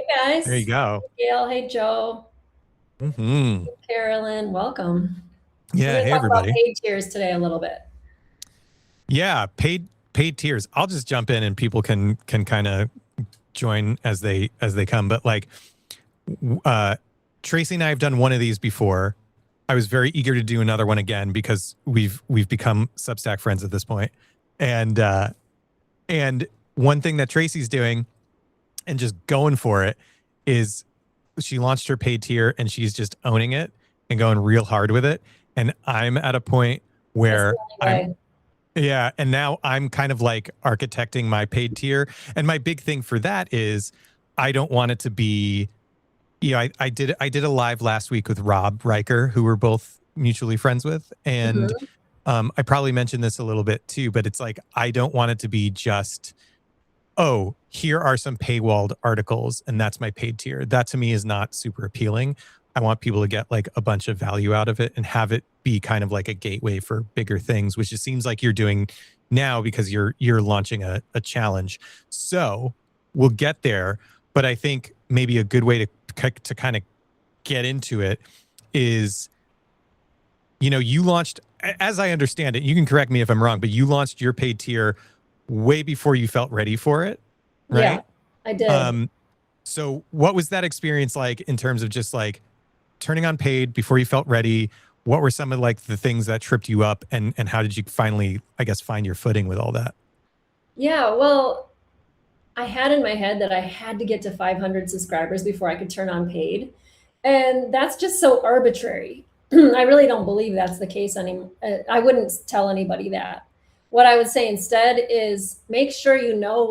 There you guys. go. Hey, Gail. Hey, Joe. Hmm. Carolyn. Welcome. We're Yeah. going to Hey, talk about everybody. paid tiers today a little bit. Yeah. Paid tiers. I'll just jump in and people can kind of join as they come. But like, uh, Tracy and I have done one of these before. I was very eager to do another one again because we've become Substack friends at this point. And and one thing that Tracy's doing and just going for it is she launched her paid tier and she's just owning it and going real hard with it. And I'm at a point That's the where only I'm way. yeah, and now I'm kind of like architecting my paid tier. And my big thing for that is I don't want it to be, I did a live last week with Rob Riker, who we're both mutually friends with. And Mhm. I probably mentioned this a little bit too, but it's like I don't want it to be just, oh, here are some paywalled articles and that's my paid tier. That to me is not super appealing. I want people to get like a bunch of value out of it and have it be kind of like a gateway for bigger things, which it seems like you're doing now because you're launching a challenge. So we'll get there, but I think maybe a good way to kind of get into it is, you launched, as I understand it, you can correct me if I'm wrong, but you launched your paid tier way before you felt ready for it, Yeah, right? I did. Um, so what was that experience like in terms of just like turning on paid before you felt ready? What were some of like the things that tripped you up and how did you finally, I guess, find your footing with all that? Yeah, well, I had in my head that I had to get to 500 subscribers before I could turn on paid. And that's just so arbitrary. I really don't believe that's the case anymore. I wouldn't tell anybody that. What I would say instead is make sure you know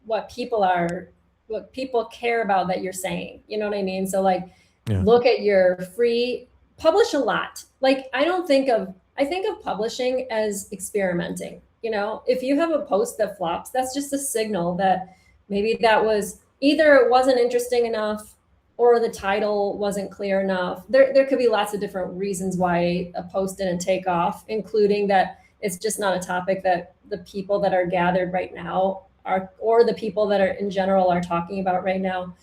what people are what people care about that you're saying. You know what I mean? So like Yeah. look at your free publish a lot. Like I think of publishing as experimenting. If you have a post that flops, that's just a signal that maybe that was either it wasn't interesting enough or the title wasn't clear enough. There could be lots of different reasons why a post didn't take off, including that it's just not a topic that the people that are gathered right now are, or the people that are in general are talking about right now,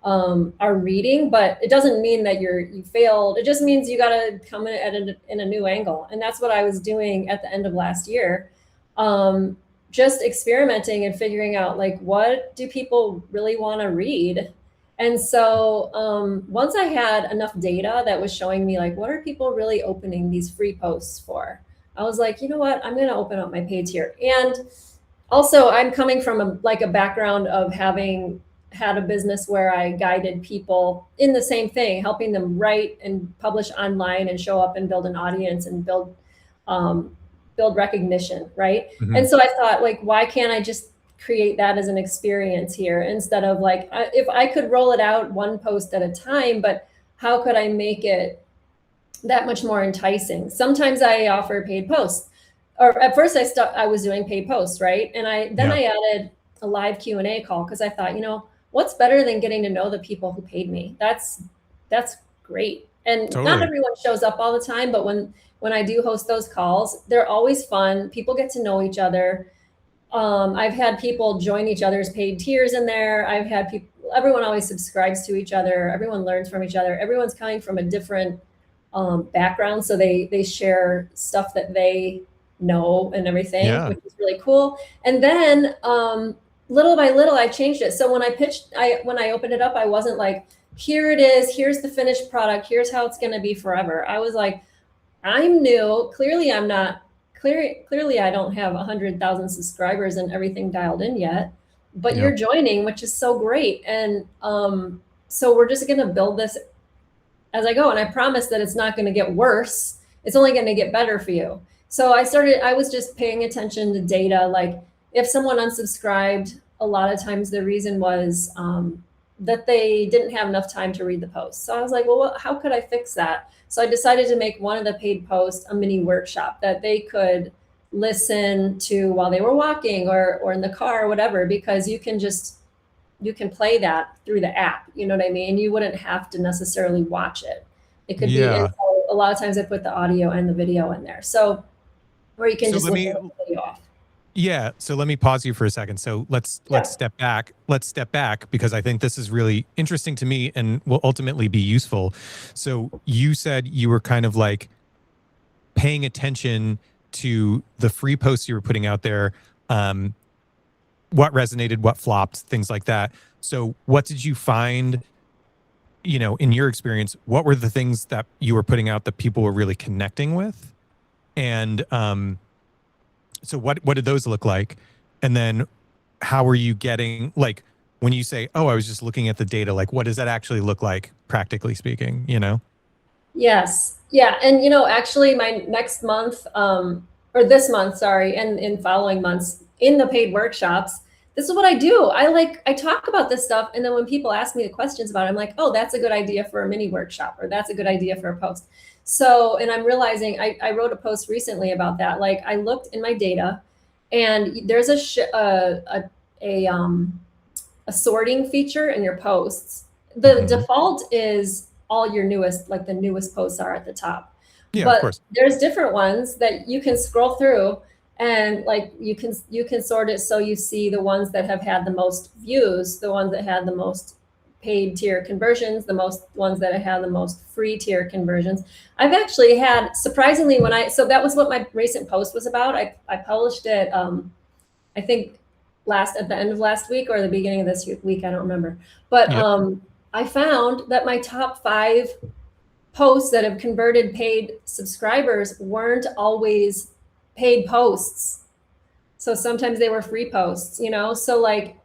are reading. But it doesn't mean that you failed. It just means you got to come in a new angle, and that's what I was doing at the end of last year. Just experimenting and figuring out like what do people really want to read. And so once I had enough data that was showing me like what are people really opening these free posts for, I was like, you know what, I'm going to open up my page here. And also I'm coming from a background of having had a business where I guided people in the same thing, helping them write and publish online and show up and build an audience and um, build recognition, right? Mm-hmm. And so I thought, like, why can't I just create that as an experience here instead of like, if I could roll it out one post at a time, but how could I make it that much more enticing? Sometimes I offer paid posts, or at first I was doing paid posts, right? And Yeah. I added a live Q&A call because I thought, what's better than getting to know the people who paid me? That's great. And not Totally. everyone shows up all the time, but when I do host those calls, they're always fun. People get to know each other. I've had people join each other's paid tiers in there. I've had people, everyone always subscribes to each other. Everyone learns from each other. Everyone's coming from a different background. So they share stuff that they know and everything, Yeah. which is really cool. And then little by little, I changed it. So when I opened it up, I wasn't like, here it is, here's the finished product, here's how it's going to be forever. I was like, I'm new. Clearly, I'm not. Clearly, I don't have 100,000 subscribers and everything dialed in yet. But Yeah. you're joining, which is so great. And so we're just going to build this as I go. And I promise that it's not going to get worse. It's only going to get better for you. So I was just paying attention to data. Like if someone unsubscribed, a lot of times the reason was that they didn't have enough time to read the post. So I was like, well, how could I fix that? So I decided to make one of the paid posts a mini workshop that they could listen to while they were walking or in the car or whatever, because you can play that through the app. You know what I mean? You wouldn't have to necessarily watch it. It could be, and Yeah. so a lot of times I put the audio and the video in there. So, where you can So just let listen me to the video off. Yeah, so let me pause you for a second. So let's Yeah. step back. Let's step back because I think this is really interesting to me and will ultimately be useful. So you said you were kind of like paying attention to the free posts you were putting out there, um, what resonated, what flopped, things like that. So what did you find, in your experience, what were the things that you were putting out that people were really connecting with? And so what did those look like? And then how are you getting, like, when you say, oh, I was just looking at the data, like what does that actually look like practically speaking? Yes. Yeah. And actually my next month, or this month, sorry, and in following months in the paid workshops, this is what I do. I talk about this stuff. And then when people ask me the questions about it, I'm like, oh, that's a good idea for a mini workshop, or that's a good idea for a post. So, and I'm realizing I wrote a post recently about that. Like I looked in my data and there's a sorting feature in your posts. The Hmm. default is all your newest, like the newest posts are at the top. Yeah, of But course. there's different ones that you can scroll through, and like you can sort it so you see the ones that have had the most views, the ones that had the most paid tier conversions, the most ones that have had the most free tier conversions. I've actually had, surprisingly, so that was what my recent post was about. I published it, I think last at the end of last week or the beginning of this week, I don't remember. But Yep. I found that my top 5 posts that have converted paid subscribers weren't always paid posts. So sometimes they were free posts. So like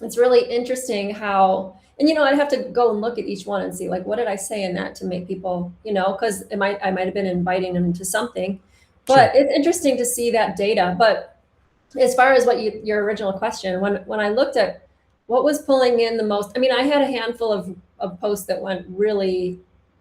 it's really interesting how, and I'd have to go and look at each one and see like what did I say in that to make people, because I might have been inviting them to something. Sure. But it's interesting to see that data. But as far as your original question, when I looked at what was pulling in the most, I mean, I had a handful of posts that went really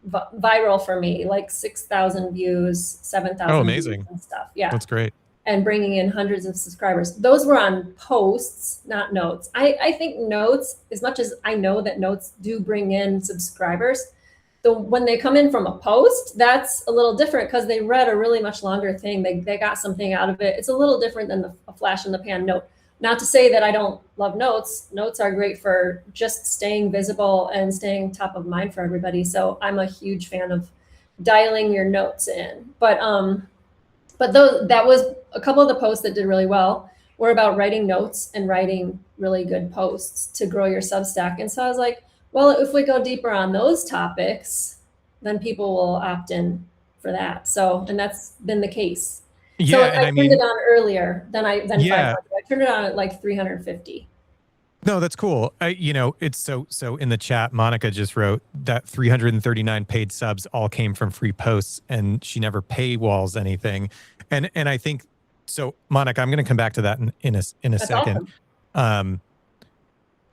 viral for me, like 6,000 views, Oh, 7,000 views amazing. and stuff. Yeah. That's great. And bringing in hundreds of subscribers. Those were on posts, not notes. I think notes, as much as I know that notes do bring in subscribers, when they come in from a post, that's a little different because they read a really much longer thing. They got something out of it. It's a little different than a flash in the pan note. Not to say that I don't love notes. Notes are great for just staying visible and staying top of mind for everybody. So I'm a huge fan of dialing your notes in. But that was a couple of the posts that did really well were about writing notes and writing really good posts to grow your Substack. And so I was like, well, if we go deeper on those topics, then people will opt in for that. So, and that's been the case. So Yeah, I and I turned it mean, on earlier than yeah. 500. I turned it on at like 350. No, that's cool. It's so in the chat, Monica just wrote that 339 paid subs all came from free posts and she never paywalls anything. And I think so, Monica, I'm going to come back to that in a That's second. awesome. Um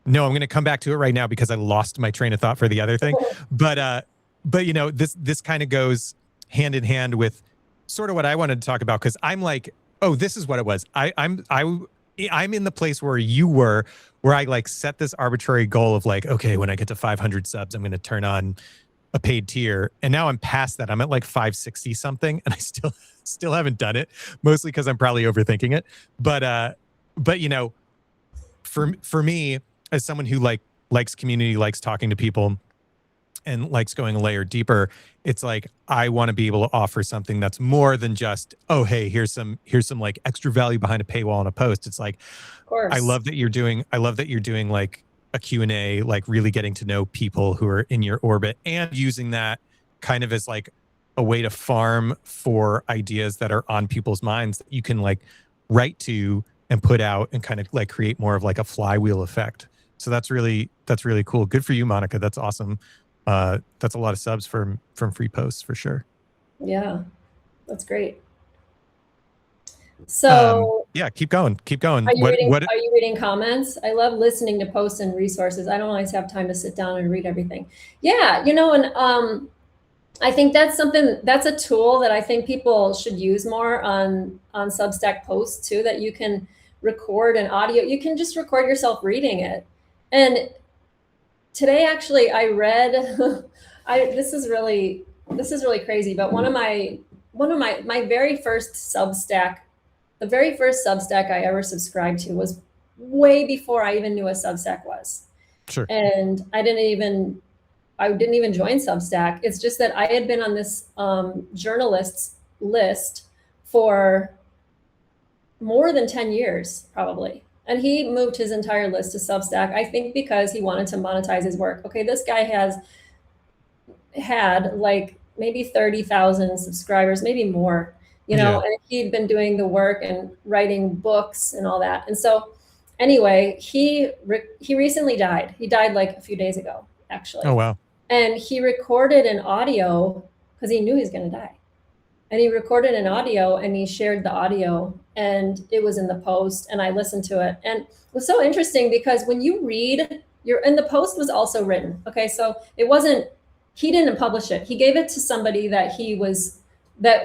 no, I'm going to come back to it right now because I lost my train of thought for the other thing. But this kind of goes hand in hand with sort of what I wanted to talk about because I'm like, oh, this is what it was. I'm in the place where you were, where I like set this arbitrary goal of like, okay, when I get to 500 subs, I'm going to turn on a paid tier. And now I'm past that. I'm at like 560 something, and I still haven't done it. Mostly because I'm probably overthinking it. But for me, as someone who likes community, likes talking to people, and likes going a layer deeper, it's like I want to be able to offer something that's more than just, oh, hey, here's some like extra value behind a paywall on a post. It's like Of course. I love that you're doing like a Q&A, like really getting to know people who are in your orbit and using that kind of as like a way to farm for ideas that are on people's minds that you can like write to and put out and kind of like create more of like a flywheel effect. So that's really cool. Good for you, Monica. That's awesome. That's a lot of subs from free posts for sure. Yeah, that's great. So Yeah, keep going. Are you reading What are you reading comments? I love listening to posts and resources. I don't always have time to sit down and read everything. Yeah, and I think that's a tool that I think people should use more on Substack posts too, that you can record an audio. You can just record yourself reading it. And today actually I read this is really crazy, but one of my very first Substack the very first Substack I ever subscribed to was way before I even knew what Substack was. Sure. And I didn't even join Substack. It's just that I had been on this journalists list for more than 10 years, probably. And he moved his entire list to Substack, I think because he wanted to monetize his work. Okay, this guy has had like maybe 30,000 subscribers, maybe more, Yeah. and he'd been doing the work and writing books and all that. And so anyway, he recently died. He died like a few days ago, actually. Oh, wow. And he recorded an audio because he knew he was going to die. And he recorded an audio and he shared the audio, and it was in the post, and I listened to it. And it was so interesting because when you read and the post was also written. Okay. So he didn't publish it. He gave it to somebody that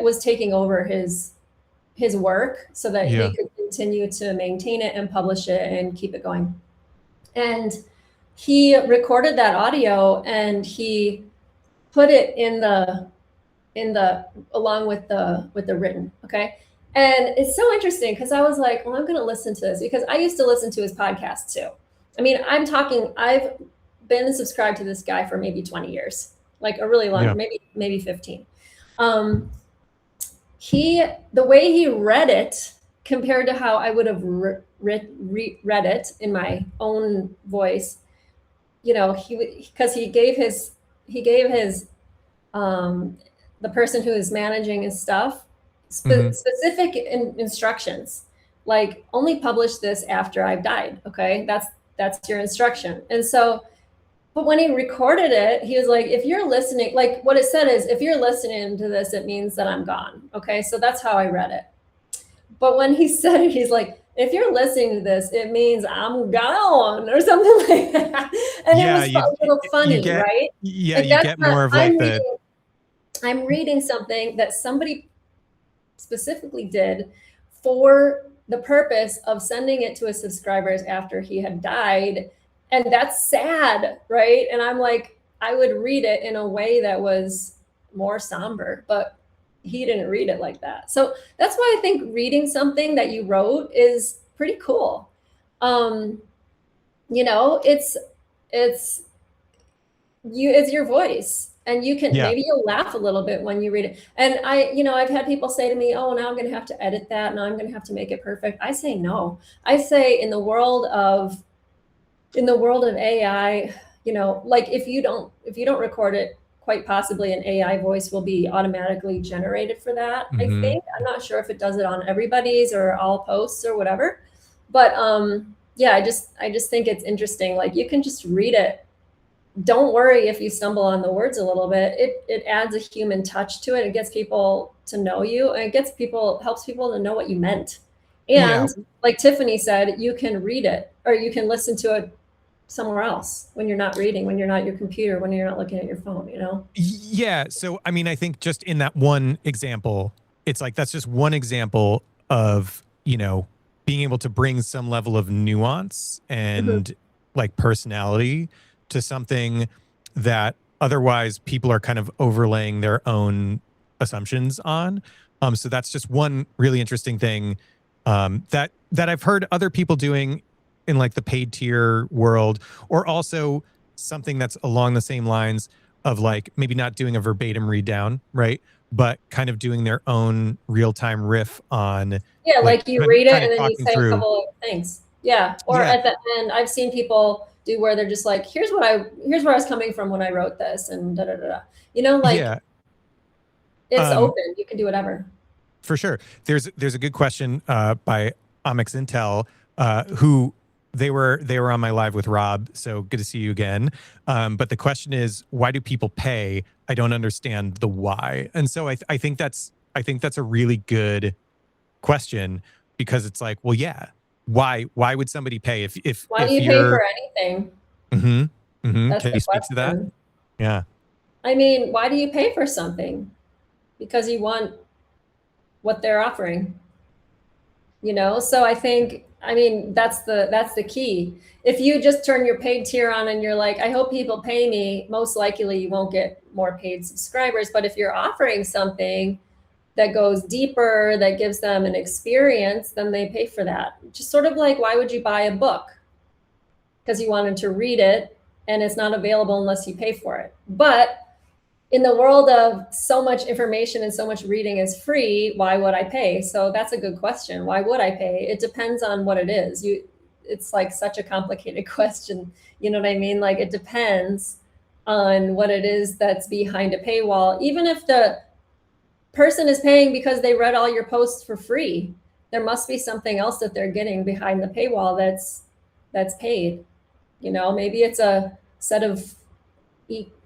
was taking over his work so that Yeah. he could continue to maintain it and publish it and keep it going. And he recorded that audio and he put it in the along with the written. Okay. And it's so interesting because I was like, well, I'm going to listen to this because I used to listen to his podcast too. I mean, I've been subscribed to this guy for maybe 20 years, like a really long, maybe 15. The way he read it compared to how I would have read it in my own voice, because he gave his the person who is managing his stuff specific instructions, like only publish this after I've died. Okay, that's your instruction. And so, but when he recorded it, he was like, if you're listening, like what it said is, if you're listening to this, it means that I'm gone. Okay, so that's how I read it. But when he said it, he's like, if you're listening to this, it means I'm gone or something like that. And it was a little funny, right? Yeah, like you get more of like I'm reading something that somebody specifically did for the purpose of sending it to his subscribers after he had died. And that's sad, right? And I'm like, I would read it in a way that was more somber, but he didn't read it like that. So that's why I think reading something that you wrote is pretty cool. It's your voice. And you can, maybe you'll laugh a little bit when you read it. And I've had people say to me, oh, now I'm going to have to edit that. Now I'm going to have to make it perfect. I say, no. I say in the world of AI, like if you don't record it, quite possibly an AI voice will be automatically generated for that. I think, I'm not sure if it does it on everybody's or all posts or whatever, but I just think it's interesting. Like you can just read it. Don't worry if you stumble on the words a little bit. It adds a human touch to it. It gets people to know you, and helps people to know what you meant. And like Tiffany said, you can read it or you can listen to it somewhere else when you're not reading, when you're not at your computer, when you're not looking at your phone, Yeah. So, I mean, I think just in that one example, it's like, that's just one example of, being able to bring some level of nuance and like personality to something that otherwise people are kind of overlaying their own assumptions on. So that's just one really interesting thing that I've heard other people doing in like the paid tier world, or also something that's along the same lines of like maybe not doing a verbatim read down, right? But kind of doing their own real-time riff on. Yeah, like you read it and then you say a couple of things. Yeah. Or at the end, I've seen people do where they're just like, here's where I was coming from when I wrote this and da da da da. It's open. You can do whatever. For sure. There's a good question by Amix Intel, who they were on my live with Rob, so good to see you again. But the question is, why do people pay? I don't understand the why. And so I think that's a really good question, because it's like, well, yeah, why would somebody pay if why do you pay for anything? Can you speak to that? Yeah. I mean, why do you pay for something? Because you want what they're offering. So I think, that's the key. If you just turn your paid tier on and you're like, I hope people pay me, most likely you won't get more paid subscribers. But if you're offering something, that goes deeper, that gives them an experience, then they pay for that. Just sort of like, why would you buy a book? Because you wanted to read it and it's not available unless you pay for it. But in the world of so much information and so much reading is free, why would I pay? So that's a good question. Why would I pay? It depends on what it is. It's like such a complicated question. You know what I mean? Like it depends on what it is that's behind a paywall. Even if the person is paying because they read all your posts for free, there must be something else that they're getting behind the paywall that's paid. You know, maybe it's a set of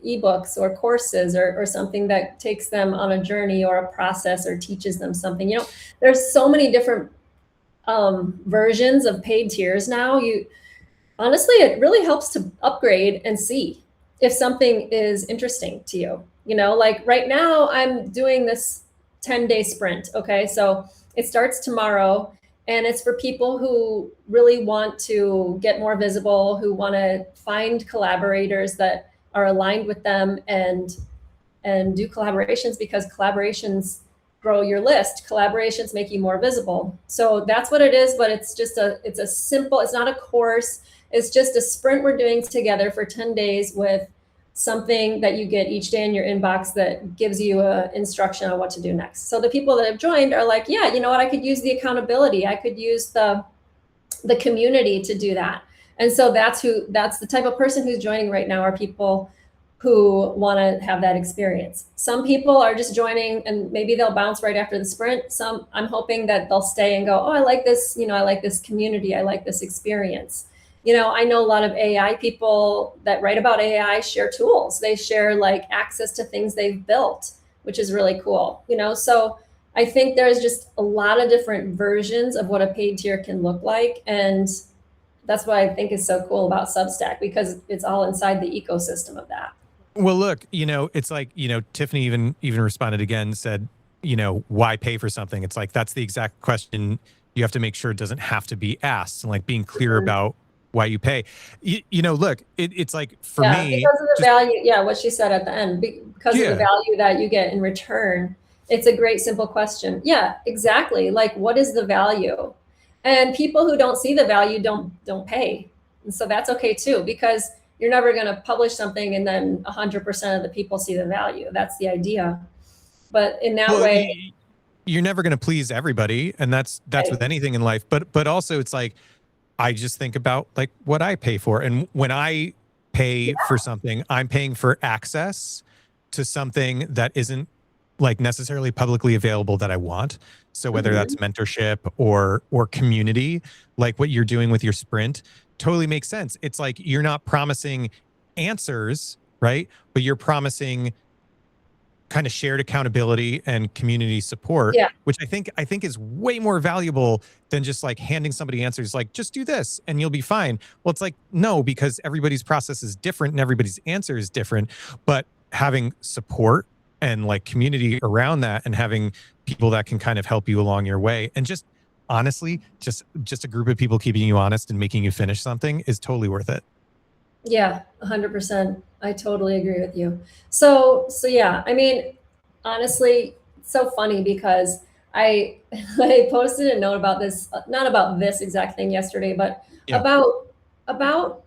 ebooks or courses or something that takes them on a journey or a process or teaches them something. You know, there's so many different versions of paid tiers now. You honestly, it really helps to upgrade and see if something is interesting to you. You know, like right now I'm doing this 10-day sprint. Okay. So it starts tomorrow and it's for people who really want to get more visible, who want to find collaborators that are aligned with them and do collaborations, because collaborations grow your list. Collaborations make you more visible. So that's what it is, but it's a simple, it's not a course. It's just a sprint we're doing together for 10 days with something that you get each day in your inbox that gives you a instruction on what to do next. So the people that have joined are like, yeah, you know what, I could use the accountability. I could use the community to do that. And so that's the type of person who's joining right now, are people who want to have that experience. Some people are just joining and maybe they'll bounce right after the sprint. Some, I'm hoping that they'll stay and go, oh, I like this, you know, I like this community, I like this experience. You know, I know a lot of AI people that write about AI share tools. They share like access to things they've built, which is really cool, you know? So I think there's just a lot of different versions of what a paid tier can look like. And that's what I think is so cool about Substack, because it's all inside the ecosystem of that. Well, look, you know, it's like, you know, Tiffany even responded again, said, you know, why pay for something? It's like, that's the exact question you have to make sure it doesn't have to be asked, and like being clear about why you pay. You know, look, it's like for me, because of the value. Yeah, what she said at the end, because of the value that you get in return. It's a great, simple question. Yeah, exactly. Like, what is the value? And people who don't see the value don't pay. And so that's okay too, because you're never going to publish something and then 100% of the people see the value. That's the idea. But in that way, you're never going to please everybody, and that's right. With anything in life. But also, it's like, I just think about like what I pay for, and when I pay for something, I'm paying for access to something that isn't like necessarily publicly available that I want. So whether that's mentorship or community, like what you're doing with your sprint, totally makes sense. It's like you're not promising answers, right? But you're promising kind of shared accountability and community support, which I think is way more valuable than just like handing somebody answers like, just do this and you'll be fine. Well, it's like, no, because everybody's process is different and everybody's answer is different. But having support and like community around that, and having people that can kind of help you along your way, and just honestly, just a group of people keeping you honest and making you finish something, is totally worth it. Yeah, 100%. I totally agree with you. So yeah, I mean, honestly, it's so funny because I posted a note about this, not about this exact thing yesterday, but about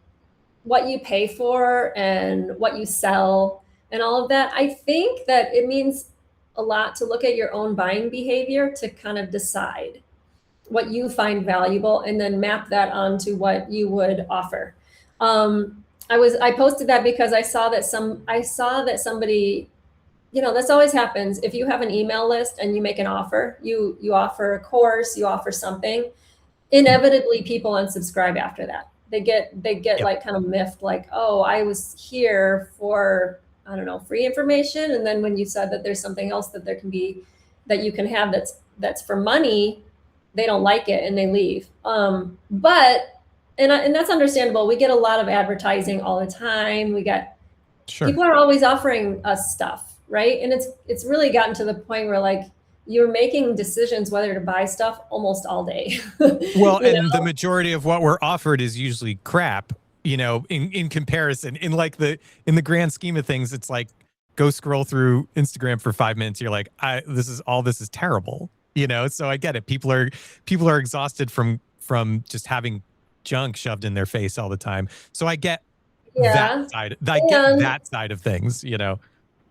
what you pay for and what you sell and all of that. I think that it means a lot to look at your own buying behavior to kind of decide what you find valuable and then map that onto what you would offer. I posted that because I saw that somebody, you know, this always happens. If you have an email list and you make an offer, you offer a course, you offer something, inevitably people unsubscribe after that. They get like kind of miffed, like, oh, I was here for, I don't know, free information. And then when you said that there's something else that that you can have that's for money, they don't like it and they leave. But that's understandable. We get a lot of advertising all the time. People are always offering us stuff, right? And it's really gotten to the point where like you're making decisions whether to buy stuff almost all day. Well, and the majority of what we're offered is usually crap, you know, in comparison, in the grand scheme of things. It's like go scroll through Instagram for 5 minutes. You're like, this is terrible. So I get it. People are exhausted from just having junk shoved in their face all the time. So I get that Yeah. side. I get And that side of things.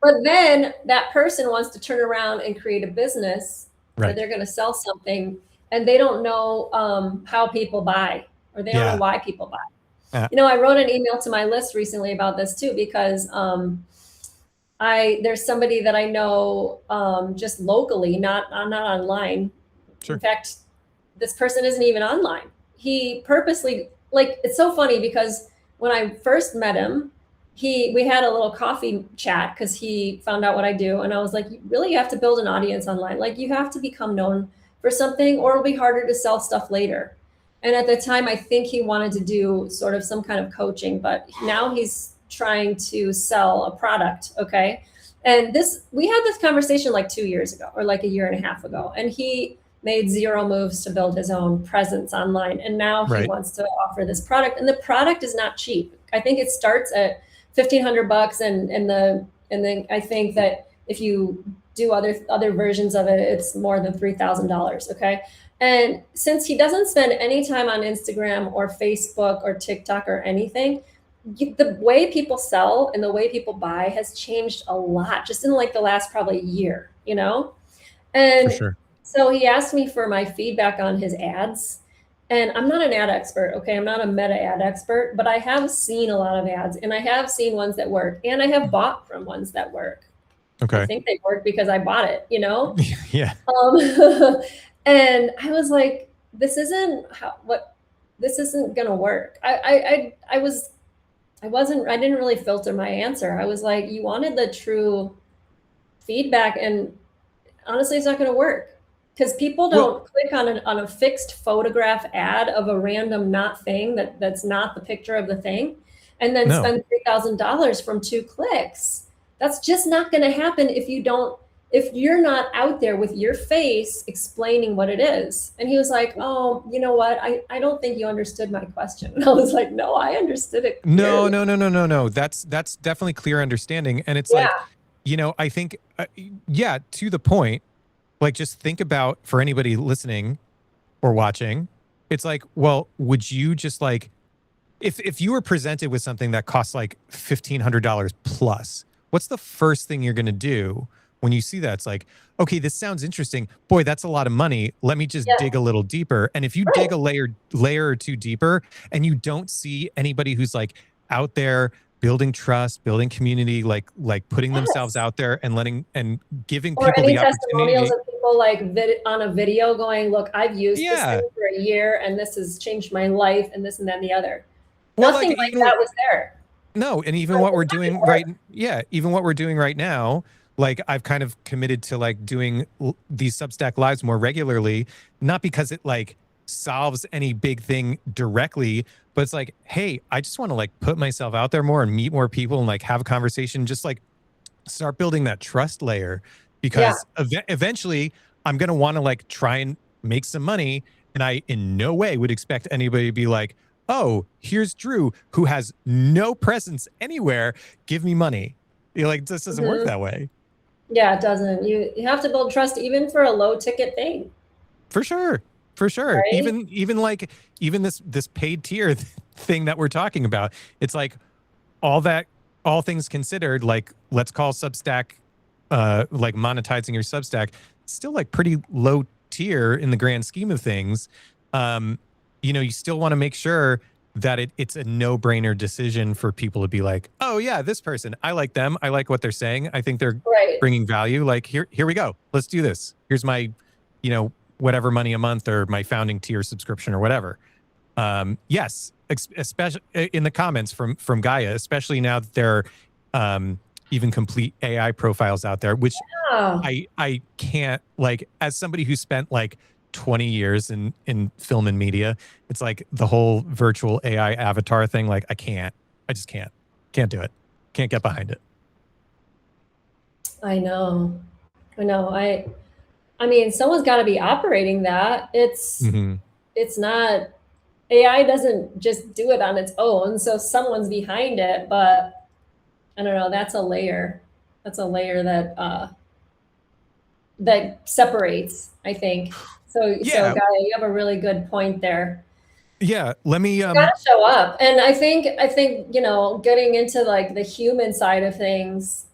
but then that person wants to turn around and create a business where Right. they're going to sell something, and they don't know how people buy, or they don't know Yeah. why people buy. Uh, I wrote an email to my list recently about this too, because there's somebody that I know just locally, not online. In sure. fact, this person isn't even online. He purposely, like, it's so funny because when I first met him, we had a little coffee chat because he found out what I do, and I was like, you really have to build an audience online. Like, you have to become known for something, or it'll be harder to sell stuff later. And at the time, I think he wanted to do sort of some kind of coaching, but now he's trying to sell a product. Okay. And we had this conversation like 2 years ago, or like a year and a half ago. And he made zero moves to build his own presence online. And now he Right. wants to offer this product. And the product is not cheap. I think it starts at $1,500, and then I think that if you do other versions of it, it's more than $3,000. Okay. And since he doesn't spend any time on Instagram or Facebook or TikTok or anything, the way people sell and the way people buy has changed a lot just in like the last probably year, For And sure. so he asked me for my feedback on his ads. And I'm not an ad expert, okay? I'm not a meta ad expert, but I have seen a lot of ads, and I have seen ones that work, and I have bought from ones that work. I Okay. think they work because I bought it, Yeah. And I was like, this isn't this isn't gonna work. I didn't really filter my answer. I was like, you wanted the true feedback, and honestly, it's not gonna work. Because people Well, don't click on a fixed photograph ad of a random not thing that's not the picture of the thing, and then no. spend $3,000 from 2 clicks. That's just not going to happen if you're not out there with your face explaining what it is. And he was like, oh, you know what? I don't think you understood my question. And I was like, no, I understood it No, clearly. no, no, no, no, no. That's definitely clear understanding. And it's like, Yeah. I think, yeah, to the point, like, just think about, for anybody listening or watching, it's like, well, would you just like, if you were presented with something that costs like $1,500 plus, what's the first thing you're going to do when you see that? It's like, okay, this sounds interesting. Boy, that's a lot of money. Let me just Yeah. dig a little deeper. And if you Right. dig a layer or two deeper, and you don't see anybody who's like out there building trust, building community, like putting themselves Yes. out there and giving Or people any the testimonials opportunity. of people like on a video going, look, I've used this Yeah. thing for a year and this has changed my life, and this and that and the other. Well, Nothing like, like even that was there. no, and even So what we're it's not doing gonna work. even what we're doing right now, like, I've kind of committed to like doing these Substack lives more regularly, not because it like solves any big thing directly, but it's like, hey, I just want to like put myself out there more and meet more people and like have a conversation, just like start building that trust layer, Yeah. because eventually I'm going to want to like try and make some money. And I in no way would expect anybody to be like, oh, here's Drew who has no presence anywhere. Give me money. You're like, this doesn't work Mhm. that way. Yeah, it doesn't. You have to build trust even for a low ticket thing, For sure. For sure. right? Even this paid tier thing that we're talking about. It's like all things considered, like, let's call Substack like monetizing your Substack, still like pretty low tier in the grand scheme of things. You still want to make sure that it's a no-brainer decision for people to be like, oh yeah, this person, I like them, I like what they're saying, I think they're Right. bringing value. Like, here we go, let's do this. Here's my, whatever money a month, or my founding tier subscription or whatever. Yes, especially in the comments from Gaia, especially now that there are even complete AI profiles out there, which Yeah. I can't, like, as somebody who spent like 20 years in film and media, it's like the whole virtual AI avatar thing. Like, I just can't do it. Can't get behind it. I know. I know. I mean, someone's got to be operating that. Mm-hmm. It's not, AI doesn't just do it on its own, so someone's behind it, but I don't know, that's a layer. That's a layer that separates, I think. So Yeah. Gaia, you have a really good point there. Yeah. Let me, You gotta show up. And I think, getting into like the human side of things,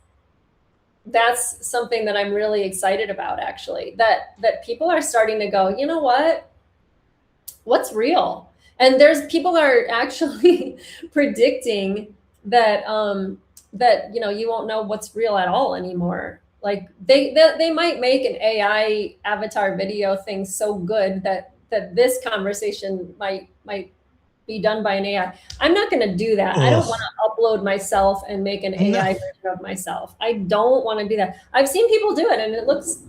that's something that I'm really excited about, actually, that people are starting to go, you know what's real? And there's people are actually predicting that you won't know what's real at all anymore. Like they might make an AI avatar video thing so good that this conversation might be done by an AI. I'm not going to do that. I don't want ugh. to upload myself and make an No, AI version of myself. I don't want to do that. I've seen people do it and it looks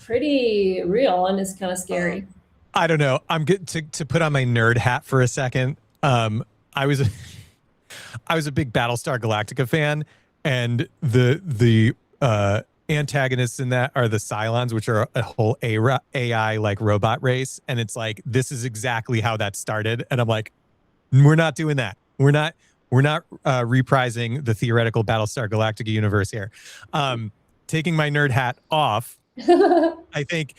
pretty real and it's kind of scary. I don't know. I'm good to put on my nerd hat for a second. I was I was a big Battlestar Galactica fan, and the antagonists in that are the Cylons, which are a whole AI like robot race, and it's like this is exactly how that started, and I'm like, we're not doing that. We're not reprising the theoretical Battlestar Galactica universe here. Taking my nerd hat off, I think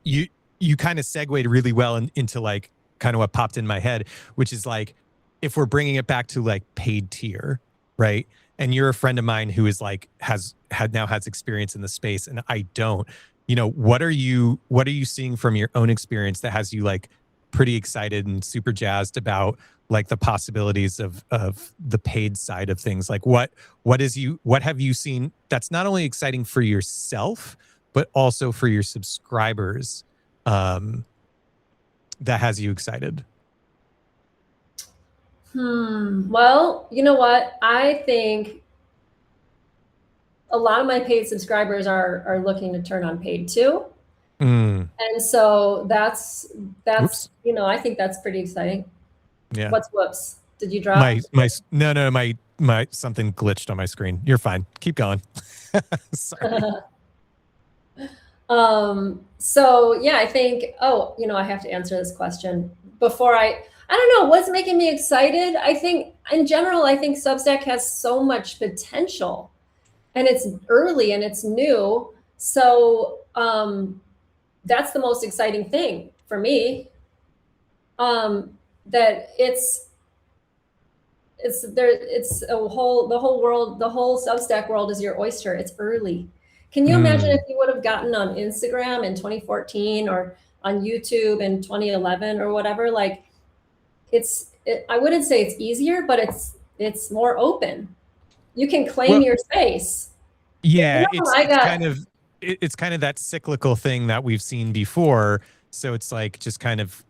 you kind of segued really well into like kind of what popped in my head, which is like if we're bringing it back to like paid tier, right? And you're a friend of mine who is like has experience in the space, and I don't. What are you seeing from your own experience that has you like pretty excited and super jazzed about like the possibilities of the paid side of things? Like what have you seen that's not only exciting for yourself but also for your subscribers, that has you excited? Well, you know what? I think a lot of my paid subscribers are looking to turn on paid too. And so that's Whoops. I think that's pretty exciting. Yeah. What's whoops? Did you drop? My something glitched on my screen. You're fine. Keep going. Sorry. So yeah, I think, I have to answer this question before I don't know what's making me excited. I think in general, I think Substack has so much potential and it's early and it's new. So, that's the most exciting thing for me. That it's there, it's the whole world, the whole Substack world is your oyster. It's early. Can you imagine if you would have gotten on Instagram in 2014 or on YouTube in 2011 or whatever? Like, I wouldn't say it's easier, but it's more open. You can claim your space. Yeah, I it's kind of that cyclical thing that we've seen before. So it's like just kind of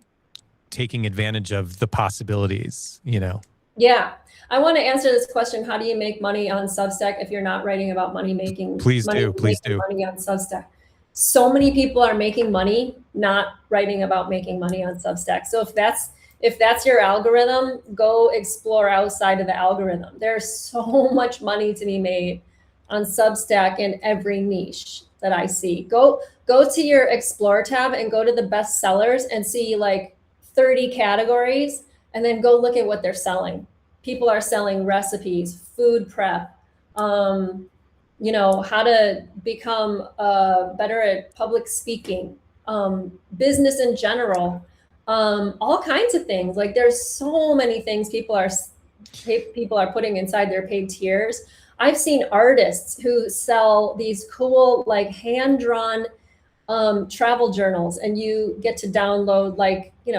taking advantage of the possibilities. Yeah. I want to answer this question. How do you make money on Substack if you're not writing about money making? Please do. Money on Substack. So many people are making money not writing about making money on Substack. So if that's your algorithm, go explore outside of the algorithm. There's so much money to be made on Substack in every niche that I see. Go to your explore tab and go to the best sellers and see like 30 categories, and then go look at what they're selling. People are selling recipes, food prep, how to become better at public speaking, business in general, all kinds of things. Like there's so many things people are putting inside their paid tiers. I've seen artists who sell these cool, like hand-drawn travel journals, and you get to download, like, you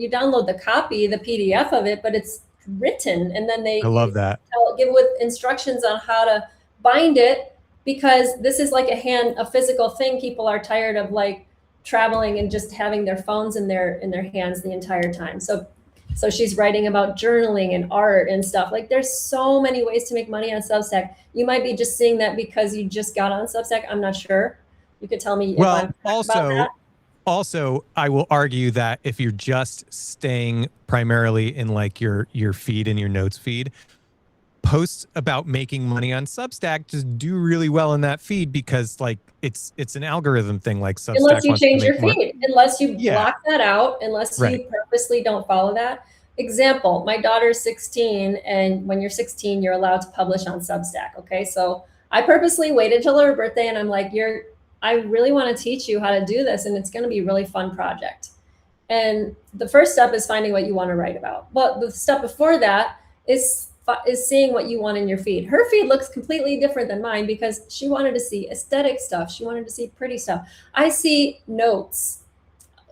download the copy, the PDF of it, but it's written, and then I love that. give with instructions on how to bind it, because this is like a physical thing. People are tired of like traveling and just having their phones in their hands the entire time. So she's writing about journaling and art and stuff. Like there's so many ways to make money on Substack. You might be just seeing that because you just got on Substack. I'm not sure. You could tell me. Well, also, I will argue that if you're just staying primarily in like your feed and your notes feed, posts about making money on Substack just do really well in that feed, because like it's an algorithm thing. Like Substack, unless you change your more feed, unless you block that out, unless you purposely don't follow that. Example, my daughter's 16, and when you're 16, you're allowed to publish on Substack. Okay, so I purposely waited till her birthday and I'm like, I really want to teach you how to do this. And it's going to be a really fun project. And the first step is finding what you want to write about. But the step before that is seeing what you want in your feed. Her feed looks completely different than mine because she wanted to see aesthetic stuff. She wanted to see pretty stuff. I see notes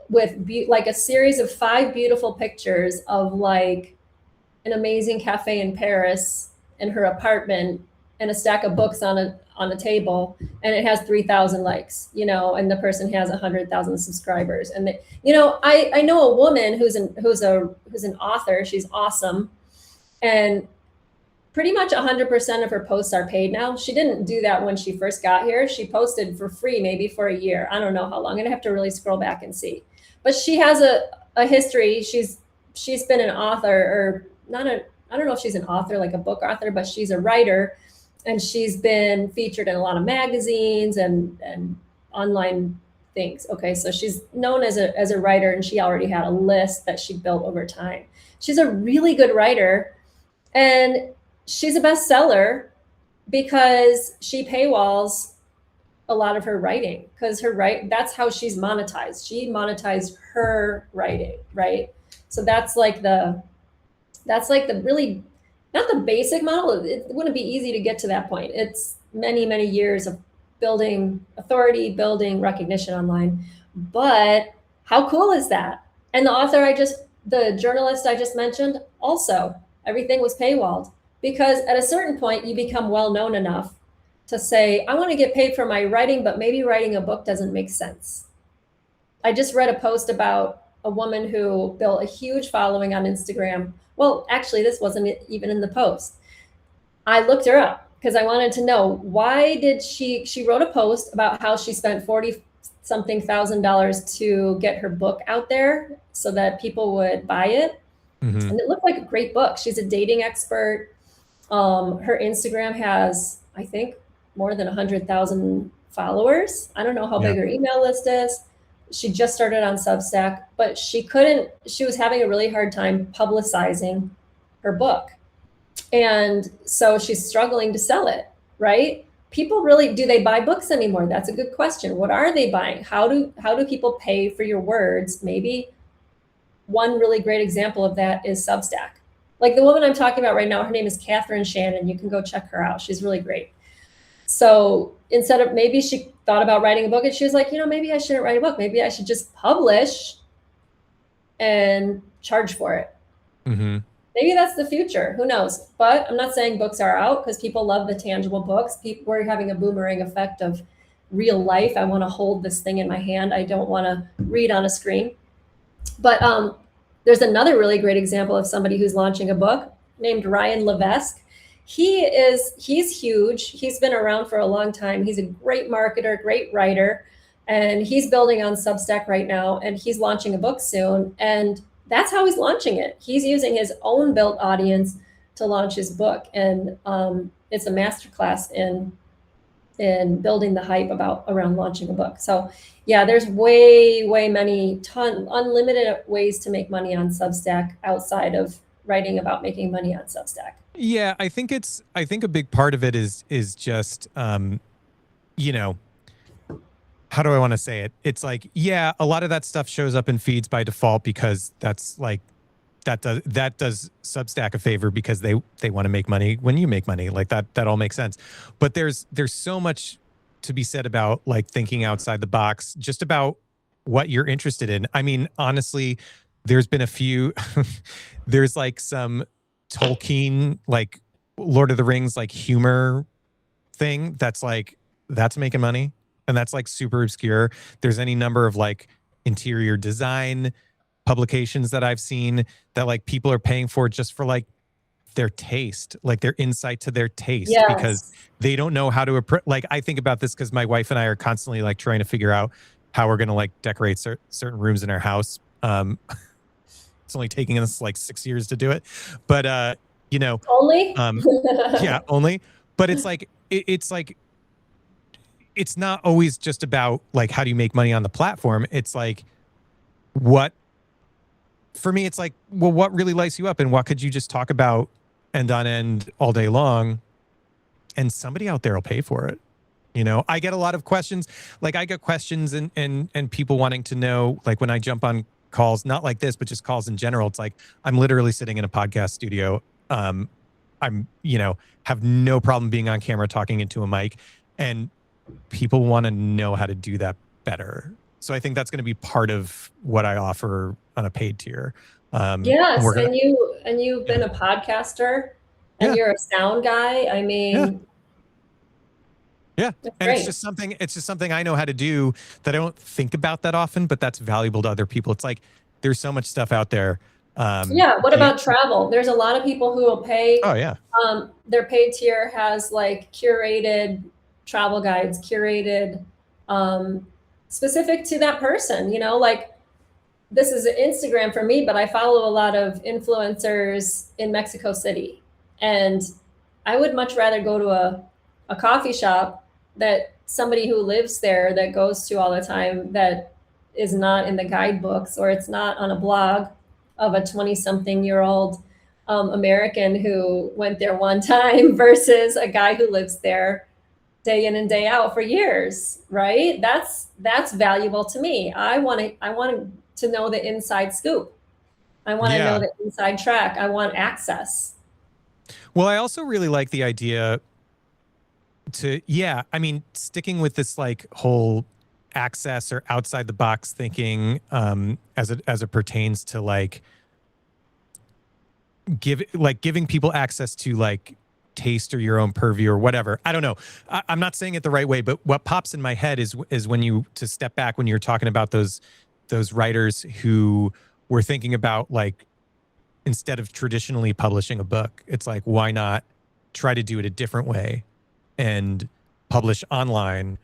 with like a series of 5 beautiful pictures of like an amazing cafe in Paris in her apartment and a stack of books on a table, and it has 3,000 likes, and the person has 100,000 subscribers. And I know a woman who's an author. She's awesome, and pretty much 100% of her posts are paid now. She didn't do that when she first got here. She posted for free maybe for a year. I don't know how long. I'd have to really scroll back and see. But she has a history. She's been an author, or not a I don't know if she's an author, like a book author, but she's a writer, and she's been featured in a lot of magazines and online things. Okay, so she's known as a writer, and she already had a list that she built over time. She's a really good writer, and she's a bestseller because she paywalls a lot of her writing, because that's how she's monetized. She monetized her writing, right? So that's like the really, not the basic model. It wouldn't be easy to get to that point. It's many, many years of building authority, building recognition online. But how cool is that? And the journalist I just mentioned, also, everything was paywalled, because at a certain point you become well known enough to say, I want to get paid for my writing, but maybe writing a book doesn't make sense. I just read a post about a woman who built a huge following on Instagram. Well, actually, this wasn't even in the post. I looked her up because I wanted to know, why did she wrote a post about how she spent 40 something thousand dollars to get her book out there so that people would buy it. Mm-hmm. And it looked like a great book. She's a dating expert. Her Instagram has, I think, more than 100,000 followers. I don't know how big her email list is. She just started on Substack, but she was having a really hard time publicizing her book. And so she's struggling to sell it, right? People do they buy books anymore? That's a good question. What are they buying? How do people pay for your words? Maybe one really great example of that is Substack. Like the woman I'm talking about right now, her name is Catherine Shannon. You can go check her out. She's really great. So maybe she thought about writing a book, and she was like, maybe I shouldn't write a book. Maybe I should just publish and charge for it. Mm-hmm. Maybe that's the future. Who knows? But I'm not saying books are out, because people love the tangible books. We're having a boomerang effect of real life. I want to hold this thing in my hand. I don't want to read on a screen. But there's another really great example of somebody who's launching a book named Ryan Levesque. He's huge. He's been around for a long time. He's a great marketer, great writer, and he's building on Substack right now, and he's launching a book soon. And that's how he's launching it. He's using his own built audience to launch his book. And it's a masterclass in building the hype around launching a book. So yeah, there's unlimited ways to make money on Substack outside of writing about making money on Substack. Yeah, I think a big part of it is just, how do I want to say it? It's like, yeah, a lot of that stuff shows up in feeds by default, because that's like, that does Substack a favor, because they want to make money when you make money. Like that all makes sense. But there's so much to be said about like thinking outside the box, just about what you're interested in. I mean, honestly, there's been a few, there's like some Tolkien, like Lord of the Rings, like humor thing that's making money, and that's like super obscure. There's any number of like interior design publications that I've seen that like people are paying for just for like their taste, like their insight to their taste. Yes. Because they don't know how to like, I think about this because my wife and I are constantly like trying to figure out how we're going to like decorate certain rooms in our house. It's only taking us like 6 years to do it, but only, yeah, only. But it's like it's not always just about like how do you make money on the platform. It's like for me, it's like, well, what really lights you up, and what could you just talk about end on end all day long? and somebody out there will pay for it. I get a lot of questions. Like I get questions and people wanting to know, like when I jump on calls, not like this, but just calls in general. It's like, I'm literally sitting in a podcast studio. I'm, have no problem being on camera, talking into a mic, and people want to know how to do that better. So I think that's going to be part of what I offer on a paid tier. Yes, and you've been a podcaster, and you're a sound guy. I mean, yeah. And it's just something I know how to do that I don't think about that often, but that's valuable to other people. It's like, there's so much stuff out there. What about travel? There's a lot of people who will pay. Oh yeah. Their paid tier has like curated travel guides, curated, specific to that person, like this is an Instagram for me, but I follow a lot of influencers in Mexico City. And I would much rather go to a coffee shop that somebody who lives there, that goes to all the time, that is not in the guidebooks, or it's not on a blog of a 20-something-year-old American who went there one time versus a guy who lives there day in and day out for years, right? That's valuable to me. I want to know the inside scoop. I want to know the inside track. I want access. Well, I also really like the idea sticking with this like whole access or outside the box thinking, as it pertains to like giving people access to like taste or your own purview or whatever. I don't know. I'm not saying it the right way, but what pops in my head is when to step back, when you're talking about those writers who were thinking about like, instead of traditionally publishing a book, it's like, why not try to do it a different way and publish online,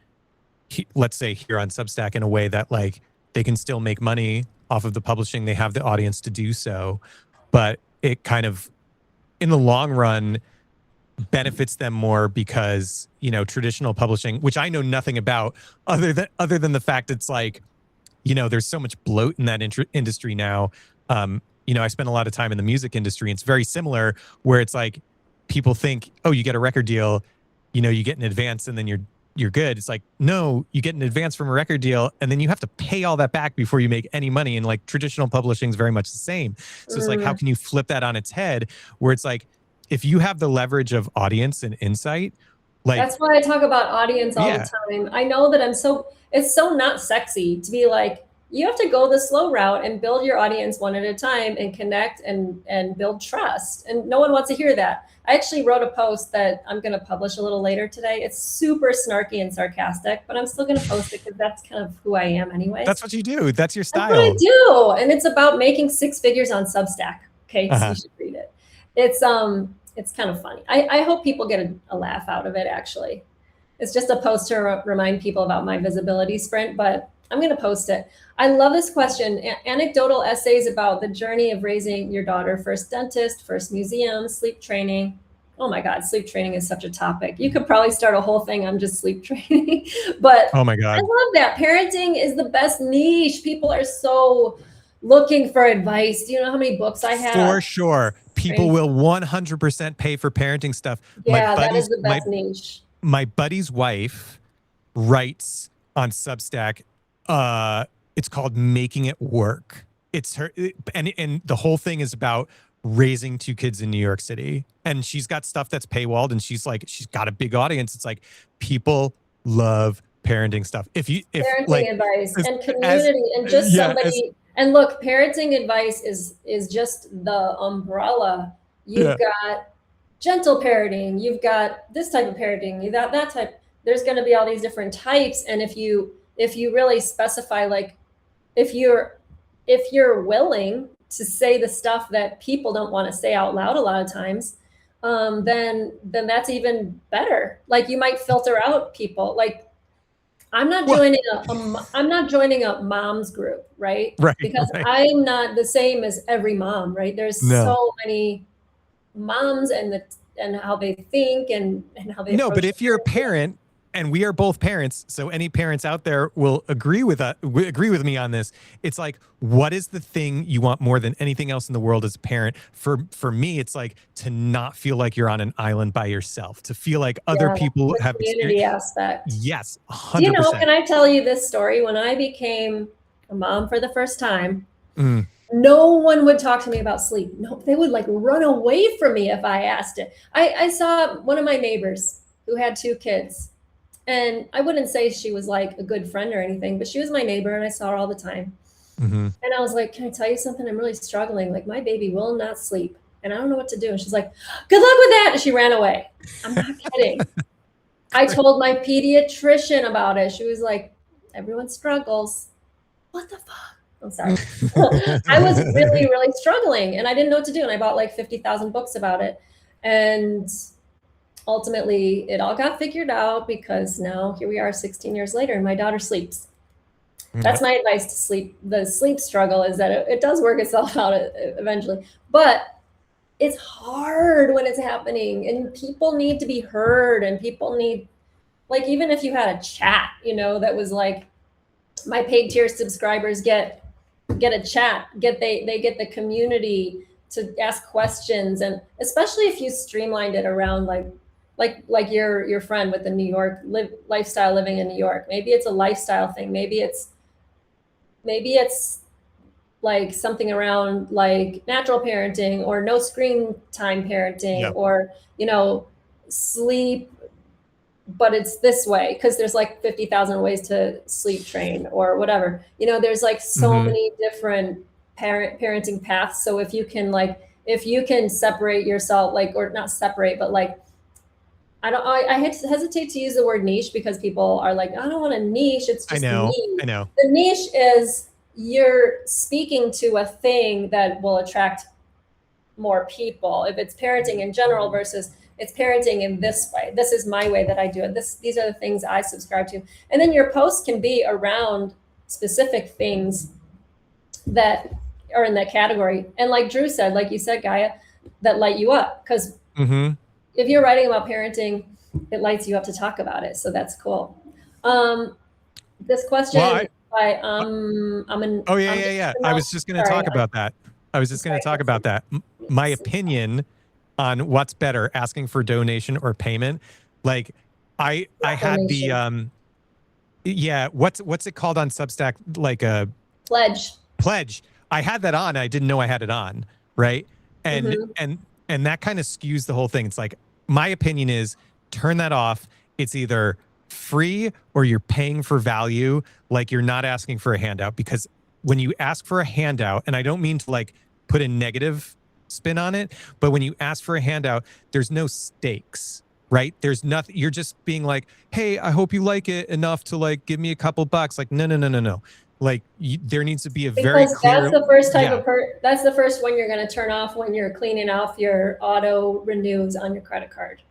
let's say here on Substack, in a way that like they can still make money off of the publishing. They have the audience to do so, but it kind of, in the long run, benefits them more because, traditional publishing, which I know nothing about other than the fact it's like, there's so much bloat in that industry now. I spend a lot of time in the music industry. And it's very similar, where it's like people think, oh, you get a record deal, you get an advance and then you're good. It's like, no, you get an advance from a record deal and then you have to pay all that back before you make any money. And like traditional publishing is very much the same. So it's like, how can you flip that on its head, where it's like, if you have the leverage of audience and insight, like, that's why I talk about audience all the time. I know that it's so not sexy to be like, you have to go the slow route and build your audience one at a time and connect and build trust. And no one wants to hear that. I actually wrote a post that I'm going to publish a little later today. It's super snarky and sarcastic, but I'm still going to post it because that's kind of who I am anyway. That's what you do. That's your style. That's what I do. And it's about making 6 figures on Substack. Okay. So you should read it. It's kind of funny. I hope people get a laugh out of it, actually. It's just a post to remind people about my visibility sprint, but I'm going to post it. I love this question. Anecdotal essays about the journey of raising your daughter. First dentist, first museum, sleep training. Oh my God, sleep training is such a topic. You could probably start a whole thing on just sleep training. But oh my God, I love that. Parenting is the best niche. People are so looking for advice. Do you know how many books I have? For sure. People will 100% pay for parenting stuff. Yeah, that is the best niche. My buddy's wife writes on Substack. It's called Making It Work. It's her, and the whole thing is about raising 2 kids in New York City. And she's got stuff that's paywalled, and she's got a big audience. It's like, people love parenting stuff. Parenting advice and community and just somebody. And look, parenting advice is just the umbrella. You've got gentle parenting. You've got this type of parenting. You got that type. There's going to be all these different types. And if you really specify, like, if you're willing to say the stuff that people don't want to say out loud a lot of times, then that's even better. Like, you might filter out people. Like, I'm not joining a mom's group, right? Because I'm not the same as every mom, right? There's so many moms and how they think and how they. No, but if you're a parent, and we are both parents, so any parents out there will agree with me on this. It's like, what is the thing you want more than anything else in the world as a parent? For me, it's like to not feel like you're on an island by yourself, to feel like other Yeah, people the have community experienced. aspect. Yes, Do you know, 100%. can I tell you this story? When I became a mom for the first time, Mm, no one would talk to me about sleep. No, they would like run away from me if I asked it. I saw one of my neighbors who had two kids, and I wouldn't say she was like a good friend or anything, but she was my neighbor and I saw her all the time. hmm And I was like, can I tell you something? I'm really struggling. Like, my baby will not sleep and I don't know what to do. And she's like, good luck with that. And she ran away. I'm not kidding. I told my pediatrician about it. She was like, everyone struggles. What the fuck? I'm sorry. I was really, really struggling and I didn't know what to do. And I bought like 50,000 books about it. And ultimately, it all got figured out because now here we are 16 years later and my daughter sleeps. That's my advice to sleep. The sleep struggle is that it does work itself out eventually. But it's hard when it's happening and people need to be heard and people need, like, even if you had a chat, that was like, my paid tier subscribers get a chat, they get the community to ask questions, and especially if you streamlined it around like your friend with the New York lifestyle, living in New York. Maybe it's a lifestyle thing. Maybe it's like something around like natural parenting or no screen time parenting, Yep. or sleep, but it's this way because there's like 50,000 ways to sleep train or whatever. There's like so hmm many different parenting paths. So if you can separate yourself, like, or not separate, but like, I hesitate to use the word niche because people are like, I don't want a niche. It's I just know. me. I know. The niche is you're speaking to a thing that will attract more people. If it's parenting in general versus it's parenting in this way. This is my way that I do it. These are the things I subscribe to. And then your posts can be around specific things that are in that category. And like Drew said, like you said, Gaia, that light you up. Because hmm if you're writing about parenting, it lights you up to talk about it. So that's cool. This question Well, by oh yeah. I was just going to talk about that. I was just going to talk about that. My opinion on what's better, asking for donation or payment. Like, I had the donation. yeah, what's it called on Substack? Like a Pledge. I had that on. I didn't know I had it on, right? And Mhm. and that kind of skews the whole thing. It's like, my opinion is, turn that off. It's either free or you're paying for value. Like, you're not asking for a handout, because when you ask for a handout, and I don't mean to like put a negative spin on it, but when you ask for a handout, there's no stakes, right? There's nothing. You're just being like, hey, I hope you like it enough to like give me a couple bucks. Like, no. Like, there needs to be a very Because that's clear, the first type yeah, of that's the first one you're going to turn off when you're cleaning off your auto renews on your credit card.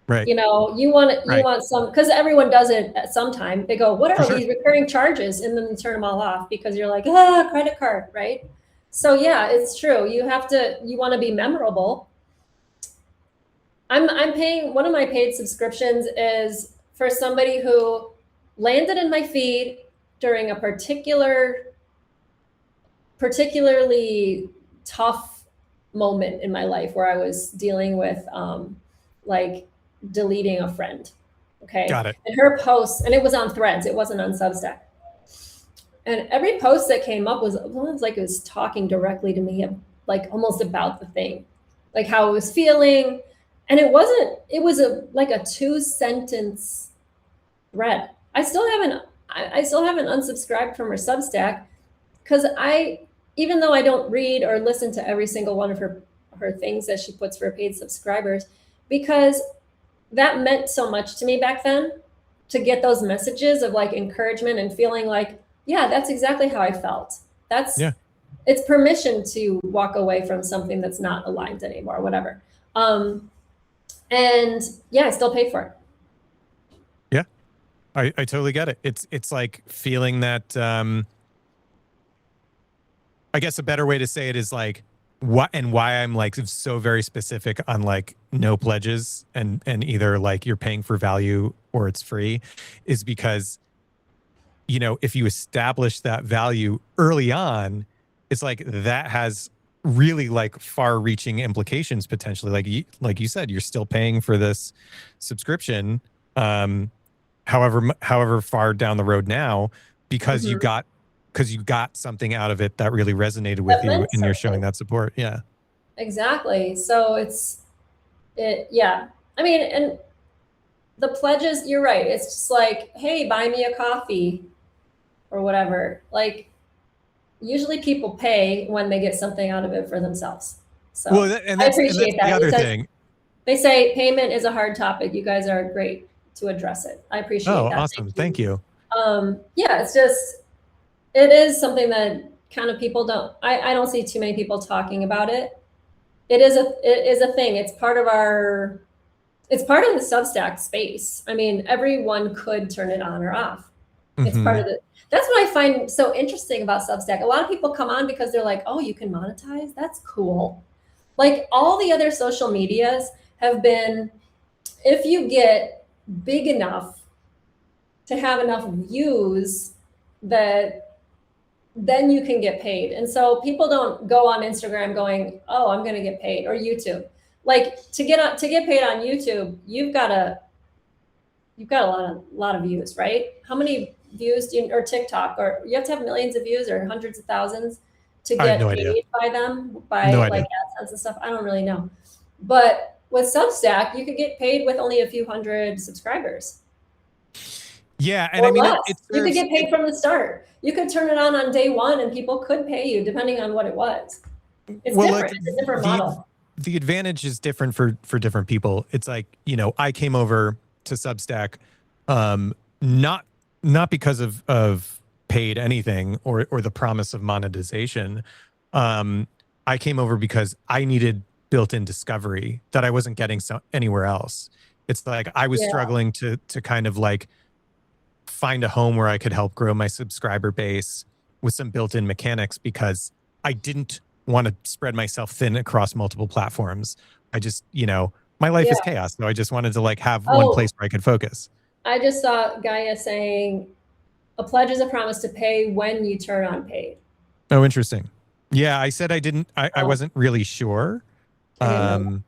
right, You right, want some, because everyone does it at some time. They go, what for are sure. these recurring charges? And then they turn them all off because you're like, credit card, right? So yeah, it's true. You want to be memorable. I'm paying, one of my paid subscriptions is for somebody who landed in my feed during a particularly tough moment in my life where I was dealing with like deleting a friend. Okay. Got it. And her posts, and it was on Threads, it wasn't on Substack. And every post that came up was like it was talking directly to me, like almost about the thing, like how I was feeling. And it was like a 2-sentence thread. I still haven't unsubscribed from her Substack because even though I don't read or listen to every single one of her things that she puts for paid subscribers, because that meant so much to me back then, to get those messages of like encouragement and feeling like, yeah, that's exactly how I felt. Yeah. It's permission to walk away from something that's not aligned anymore, whatever. And yeah, I still pay for it. Yeah. I totally get it. It's like feeling that, I guess a better way to say it is like, why I'm like so very specific on like no pledges and either like you're paying for value or it's free is because, you know, if you establish that value early on, it's like that has really like far reaching implications potentially. Like you said, you're still paying for this subscription, however far down the road now, because Mhm. you got something out of it that really resonated with That you meant and you're showing something. that support. Yeah. Exactly. So yeah. I mean, and the pledges, you're right. It's just like, hey, buy me a coffee or whatever. Like, usually people pay when they get something out of it for themselves. Well, So I and that's appreciate the that. other thing. They say payment is a hard topic. You guys are great to address it. I Oh, appreciate that. awesome. Thank Thank you. you. Yeah, it's just, it is something that kind of people I don't see too many people talking about it. It is a thing. It's part of the Substack space. I mean, everyone could turn it on or off. It's part of Hmm. the, that's what I find so interesting about Substack. A lot of people come on because they're like, oh, you can monetize? That's cool. Like all the other social medias have been, if you get big enough to have enough views, that then you can get paid. And so people don't go on Instagram going, "Oh, I'm going to get paid," or YouTube. Like to get paid on YouTube, you've got a lot of views, right? How many views do you, or TikTok, or you have to have millions of views or hundreds of thousands to I have no get idea. paid by them, No by like idea. AdSense and stuff? I don't really know. But with Substack, you could get paid with only a few hundred subscribers Yeah, and I or mean less. it You could serves get it. paid from the start. You could turn it on day one and people could pay you depending on what it was. It's Well, like different. It's a different model. the advantage is different for different people. It's like, you know, I came over to Substack, um, not because of paid anything or the promise of monetization. Um, I came over because I needed built-in discovery that I wasn't getting anywhere else. It's like I was Yeah. struggling to kind of like find a home where I could help grow my subscriber base with some built-in mechanics because I didn't want to spread myself thin across multiple platforms. I just, you know, my life Yeah. is chaos. So I just wanted to like have one Oh, place where I could focus. I just saw Gaia saying a pledge is a promise to pay when you turn on paid. Oh, interesting. Yeah, I said I Oh, wasn't really sure. I didn't know Um,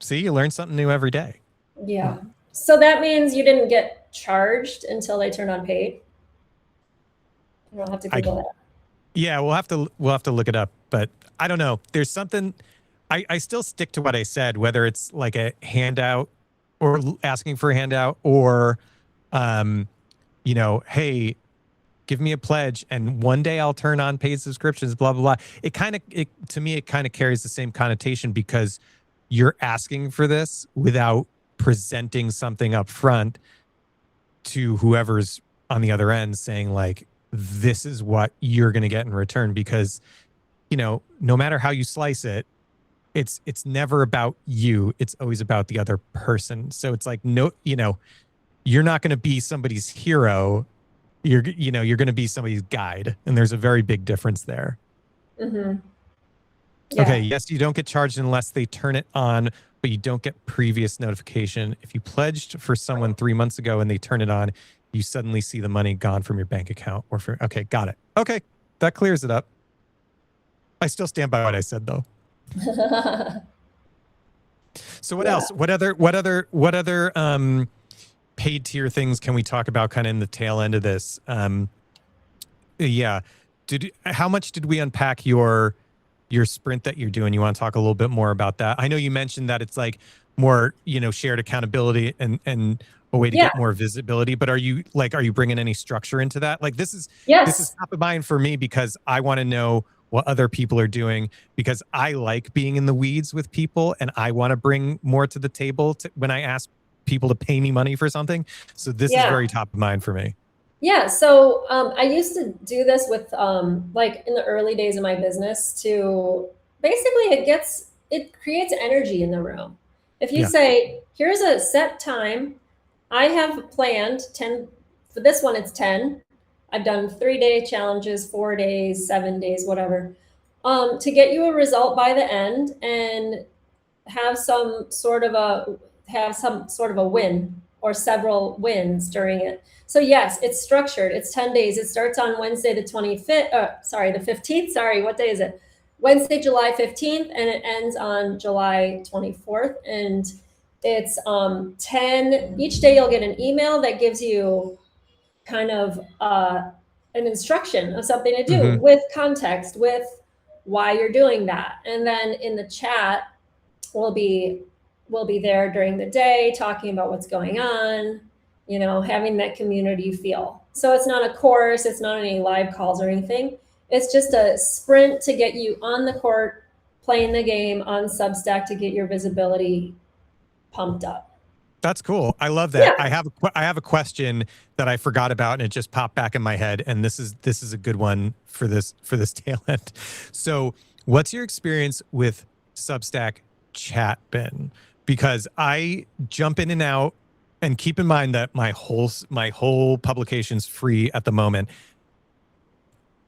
See, you learn something new every day. that. Yeah. So that means you didn't get charged until they turned on paid. You don't have to I Google that. Yeah, we'll have to look it up, but I don't know. There's something I still stick to what I said, whether it's like a handout or asking for a handout or um, you know, hey, give me a pledge and one day I'll turn on paid subscriptions, blah blah blah. It to me it kind of carries the same connotation because you're asking for this without presenting something up front to whoever's on the other end saying like this is what you're going to get in return because you know no matter how you slice it, it's never about you, it's always about the other person. So it's like, no, you know, you're not going to be somebody's hero, you're going to be somebody's guide, and there's a very big difference there. Mm-hmm. Okay, Yeah. yes, you don't get charged unless they turn it on, but you don't get previous notification. If you pledged for someone 3 months ago and they turn it on, you suddenly see the money gone from your bank account or for, okay, got it. Okay, that clears it up. I still stand by what I said though. So what Yeah. else? What other paid tier things can we talk about kind of in the tail end of this? Yeah. How much did we unpack your sprint that you're doing? You want to talk a little bit more about that? I know you mentioned that it's like more, you know, shared accountability and a way to Yeah. get more visibility, but are you bringing any structure into that? Like this is Yes. top of mind for me because I want to know what other people are doing because I like being in the weeds with people and I want to bring more to the table when I ask people to pay me money for something. So this is Yeah. very top of mind for me. Yeah. So I used to do this with like in the early days of my business to basically it creates energy in the room. If you Yeah. say, here's a set time, I have planned 10, for this one it's 10. I've done 3-day challenges, 4 days, 7 days, whatever. to get you a result by the end and have some sort of a win or several wins during it. So yes, it's structured. It's 10 days. It starts on Wednesday the 25th, the 15th. Sorry, what day is it? Wednesday, July 15th, and it ends on July 24th. And it's 10 each day. You'll get an email that gives you kind of an instruction of something to do with context, with why you're doing that. And then in the chat, we'll be there during the day talking about what's going on, having that community feel. So it's not a course, it's not any live calls or anything. It's just a sprint to get you on the court, playing the game on Substack to get your visibility pumped up. That's cool. I love that. Yeah. I have a question that I forgot about and it just popped back in my head. And this is a good one for this tail end. So what's your experience with Substack chat been? Because I jump in and out, and keep in mind that my whole publication's free at the moment.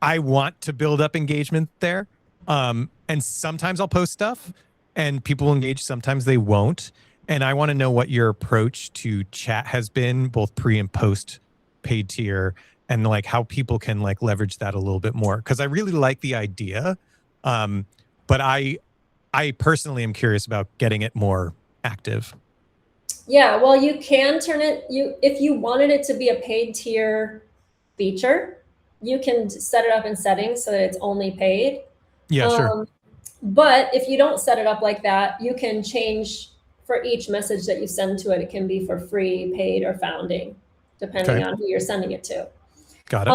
I want to build up engagement there. And sometimes I'll post stuff and people engage, sometimes they won't. And I want to know what your approach to chat has been, both pre and post paid tier, and like how people can like leverage that a little bit more. Cause I really like the idea. But I personally am curious about getting it more active. Yeah, well, you can turn it, if you wanted it to be a paid tier feature, you can set it up in settings so that it's only paid. Yeah, sure. But if you don't set it up like that, you can change for each message that you send to it. It can be for free, paid, or founding, depending on who you're sending it to. Got it.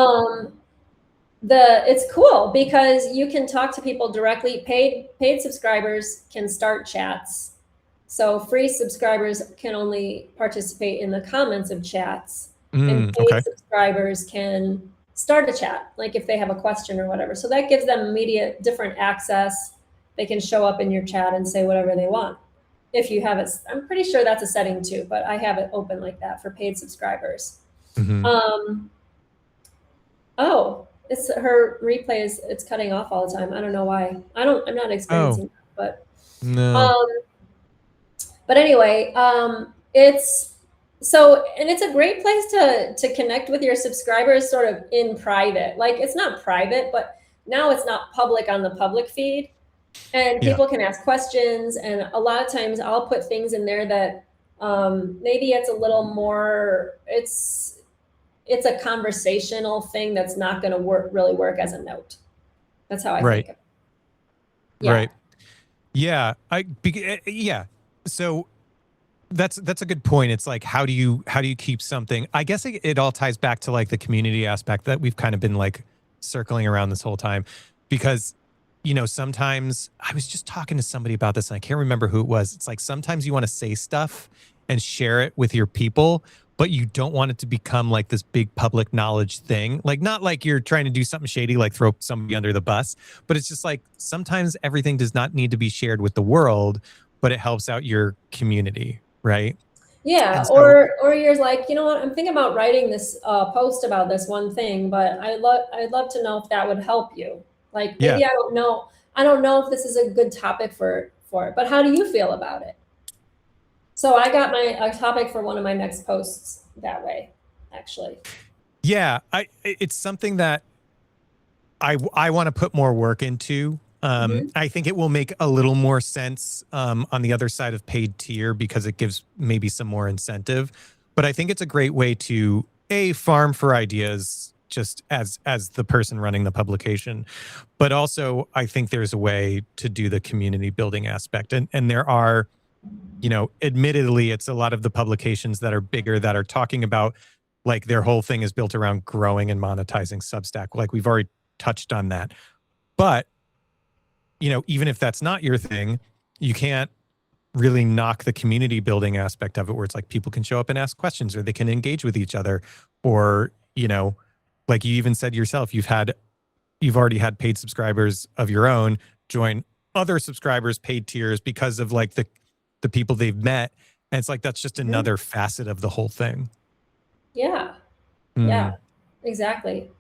It's cool because you can talk to people directly. Paid subscribers can start chats. So free subscribers can only participate in the comments of chats, and paid subscribers can start a chat, like if they have a question or whatever. So that gives them immediate different access. They can show up in your chat and say whatever they want. If you have it, I'm pretty sure that's a setting too, but I have it open like that for paid subscribers. Oh, it's her replay it's cutting off all the time. I don't know why. I'm not experiencing that, but no. But anyway, it's a great place to connect with your subscribers sort of in private. Like it's not private, but now it's not public on the public feed. And people can ask questions. And a lot of times I'll put things in there that maybe it's a little more, it's a conversational thing that's not going to really work as a note. That's how I think of it. Yeah. Right. Yeah. Yeah. So that's a good point. It's like, how do you keep something? I guess it all ties back to like the community aspect that we've kind of been like circling around this whole time, because sometimes I was just talking to somebody about this and I can't remember who it was. It's like, sometimes you want to say stuff and share it with your people, but you don't want it to become like this big public knowledge thing. Like, not like you're trying to do something shady, like throw somebody under the bus, but it's just like, sometimes everything does not need to be shared with the world, but it helps out your community. Right. Yeah. So, or you're like, you know what, I'm thinking about writing this post about this one thing, but I'd love to know if that would help you. Like, maybe I don't know if this is a good topic for it, but how do you feel about it? So I got a topic for one of my next posts that way, actually. Yeah, it's something that I want to put more work into. I think it will make a little more sense on the other side of paid tier, because it gives maybe some more incentive. But I think it's a great way to farm for ideas, just as the person running the publication. But also, I think there's a way to do the community building aspect. And there are, admittedly, it's a lot of the publications that are bigger that are talking about, like, their whole thing is built around growing and monetizing Substack. Like, we've already touched on that. But, even if that's not your thing, you can't really knock the community building aspect of it, where it's like people can show up and ask questions, or they can engage with each other, or, like you even said yourself, you've already had paid subscribers of your own join other subscribers' paid tiers because of like the people they've met. And it's like, that's just another facet of the whole thing. Yeah. Yeah, exactly.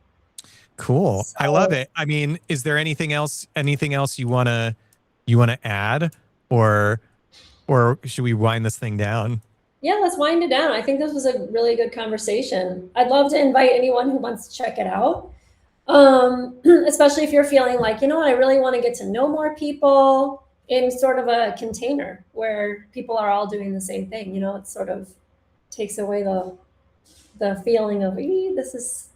Cool. I love So it. I mean, is there anything else you wanna add, or should we wind this thing down? yeah, let's wind it down. I think this was a really good conversation. I'd love to invite anyone who wants to check it out. Especially if you're feeling like, you know what, I really want to get to know more people in sort of a container where people are all doing the same thing. You know, it sort of takes away the feeling of, this is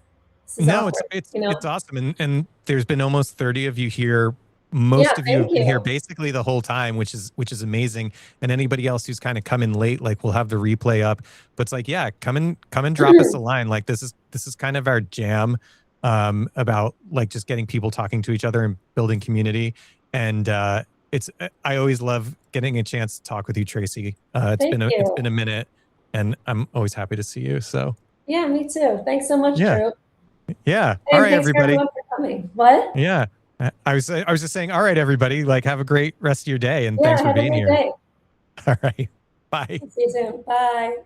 No, awkward, you it's know? awesome, and there's been almost 30 of you here. Yeah, Most of you thank have been here you. basically the whole time, which is amazing. And anybody else who's kind of come in late, like we'll have the replay up. But it's like, yeah, come and drop us a line. Like this is kind of our jam, about like just getting people talking to each other and building community. And it's I always love getting a chance to talk with you, Tracy. Thank It's you. been a minute, and I'm always happy to see you. So Yeah, me too. Thanks so much, yeah. Drew. Yeah. All And right, thanks for everybody. everyone for coming. What? Yeah. I was just saying, all right, everybody, like have a great rest of your day and Yeah, thanks for have a being great here. day. All right. Bye. See you soon. Bye.